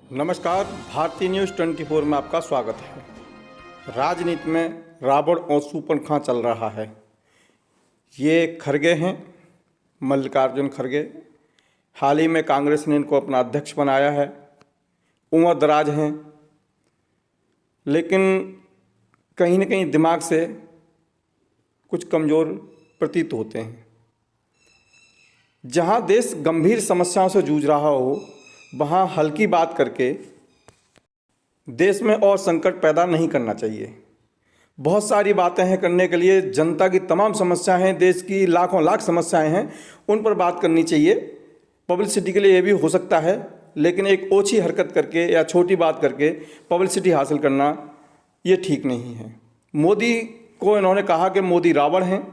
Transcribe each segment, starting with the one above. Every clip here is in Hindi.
नमस्कार, भारतीय न्यूज़ 24 में आपका स्वागत है। राजनीति में रावण और शूर्पणखा चल रहा है। ये खड़गे हैं, मल्लिकार्जुन खड़गे। हाल ही में कांग्रेस ने इनको अपना अध्यक्ष बनाया है। उम्र दराज हैं, लेकिन कहीं न कहीं दिमाग से कुछ कमज़ोर प्रतीत होते हैं। जहाँ देश गंभीर समस्याओं से जूझ रहा हो, वहाँ हल्की बात करके देश में और संकट पैदा नहीं करना चाहिए। बहुत सारी बातें हैं करने के लिए, जनता की तमाम समस्याएं हैं, देश की लाखों लाख समस्याएं हैं, उन पर बात करनी चाहिए। पब्लिसिटी के लिए ये भी हो सकता है, लेकिन एक ओछी हरकत करके या छोटी बात करके पब्लिसिटी हासिल करना ये ठीक नहीं है। मोदी को इन्होंने कहा कि मोदी रावण हैं,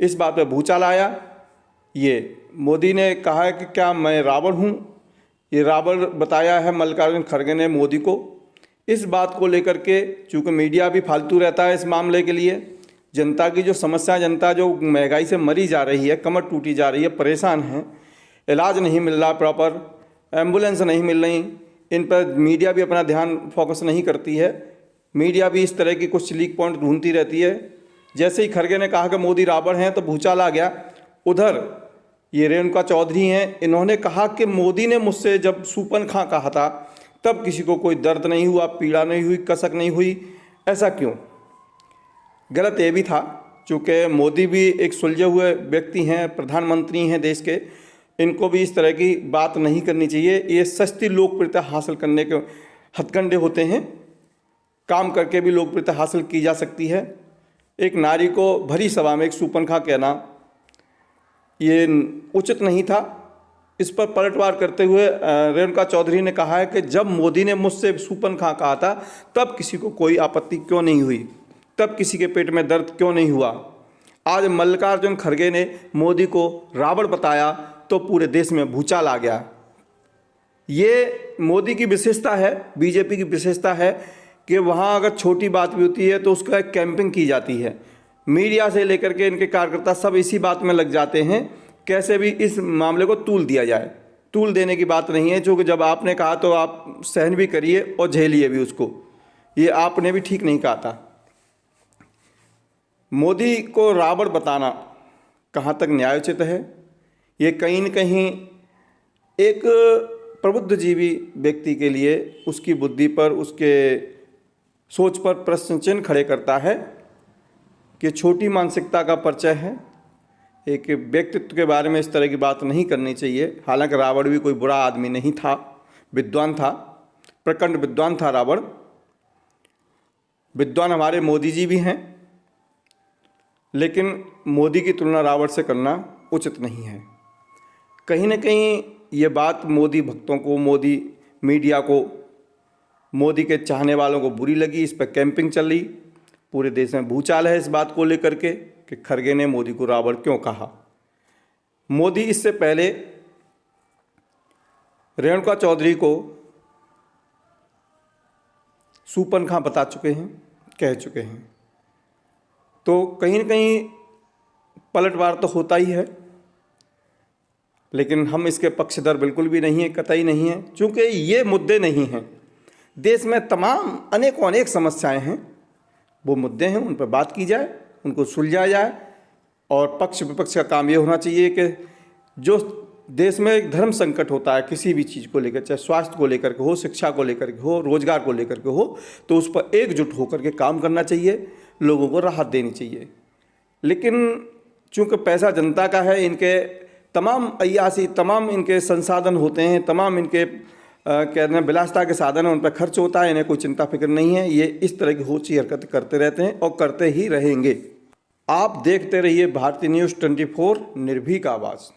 इस बात पर भूचाल आया। ये मोदी ने कहा है कि क्या मैं रावण हूँ, ये रावण बताया है मल्लिकार्जुन खड़गे ने मोदी को। इस बात को लेकर के, चूँकि मीडिया भी फालतू रहता है इस मामले के लिए, जनता की जो समस्या, जनता जो महंगाई से मरी जा रही है, कमर टूटी जा रही है, परेशान है, इलाज नहीं मिल रहा, प्रॉपर एम्बुलेंस नहीं मिल रही, इन पर मीडिया भी अपना ध्यान फोकस नहीं करती है। मीडिया भी इस तरह की कुछ लीक पॉइंट ढूंढती रहती है। जैसे ही खड़गे ने कहा कि मोदी रावण हैं तो भूचाल आ गया। उधर ये रेणुका चौधरी हैं, इन्होंने कहा कि मोदी ने मुझसे जब शूर्पणखा कहा था तब किसी को कोई दर्द नहीं हुआ, पीड़ा नहीं हुई, कसक नहीं हुई। ऐसा क्यों? गलत ये भी था, चूँकि मोदी भी एक सुलझे हुए व्यक्ति हैं, प्रधानमंत्री हैं देश के, इनको भी इस तरह की बात नहीं करनी चाहिए। ये सस्ती लोकप्रियता हासिल करने के हथकंडे होते हैं। काम करके भी लोकप्रियता हासिल की जा सकती है। एक नारी को भरी सभा में एक शूर्पणखा कहना ये उचित नहीं था। इस पर पलटवार करते हुए रेणुका चौधरी ने कहा है कि जब मोदी ने मुझसे शूर्पणखा कहा था तब किसी को कोई आपत्ति क्यों नहीं हुई, तब किसी के पेट में दर्द क्यों नहीं हुआ। आज मल्लिकार्जुन खड़गे ने मोदी को रावण बताया तो पूरे देश में भूचाल आ गया। ये मोदी की विशेषता है, बीजेपी की विशेषता है कि वहाँ अगर छोटी बात भी होती है तो उसका एक कैंपिंग की जाती है। मीडिया से लेकर के इनके कार्यकर्ता सब इसी बात में लग जाते हैं, कैसे भी इस मामले को तूल दिया जाए। तूल देने की बात नहीं है, क्योंकि जब आपने कहा तो आप सहन भी करिए और झेलिए भी उसको। ये आपने भी ठीक नहीं कहा था। मोदी को रावण बताना कहाँ तक न्यायोचित है? ये कहीं न कहीं एक प्रबुद्धजीवी व्यक्ति के लिए उसकी बुद्धि पर, उसके सोच पर प्रश्न चिन्ह खड़े करता है कि छोटी मानसिकता का परिचय है। एक व्यक्तित्व के बारे में इस तरह की बात नहीं करनी चाहिए। हालांकि रावण भी कोई बुरा आदमी नहीं था, विद्वान था, प्रचंड विद्वान था रावण। विद्वान हमारे मोदी जी भी हैं, लेकिन मोदी की तुलना रावण से करना उचित नहीं है। कहीं न कहीं ये बात मोदी भक्तों को, मोदी मीडिया को, मोदी के चाहने वालों को बुरी लगी। इस पर कैंपिंग चल रही, पूरे देश में भूचाल है इस बात को लेकर के कि खड़गे ने मोदी को रावण क्यों कहा। मोदी इससे पहले रेणुका चौधरी को शूर्पणखा बता चुके हैं, कह चुके हैं। तो कहीं न कहीं पलटवार तो होता ही है, लेकिन हम इसके पक्षधर बिल्कुल भी नहीं है, कतई नहीं है, क्योंकि ये मुद्दे नहीं हैं। देश में तमाम अनेकों अनेक समस्याएं हैं, वो मुद्दे हैं, उन पर बात की जाए, उनको सुलझाया जाए। और पक्ष विपक्ष का काम ये होना चाहिए कि जो देश में एक धर्म संकट होता है किसी भी चीज़ को लेकर, चाहे स्वास्थ्य को लेकर के हो, शिक्षा को लेकर के हो, रोजगार को लेकर के हो, तो उस पर एकजुट होकर के काम करना चाहिए, लोगों को राहत देनी चाहिए। लेकिन चूँकि पैसा जनता का है, इनके तमाम अय्यासी, तमाम इनके संसाधन होते हैं, तमाम इनके कहते हैं विलासिता के साधन, उन पर खर्च होता है, इन्हें कोई चिंता फिक्र नहीं है। ये इस तरह की होची हरकत करते रहते हैं और करते ही रहेंगे। आप देखते रहिए भारतीय न्यूज़ 24, निर्भीक आवाज़।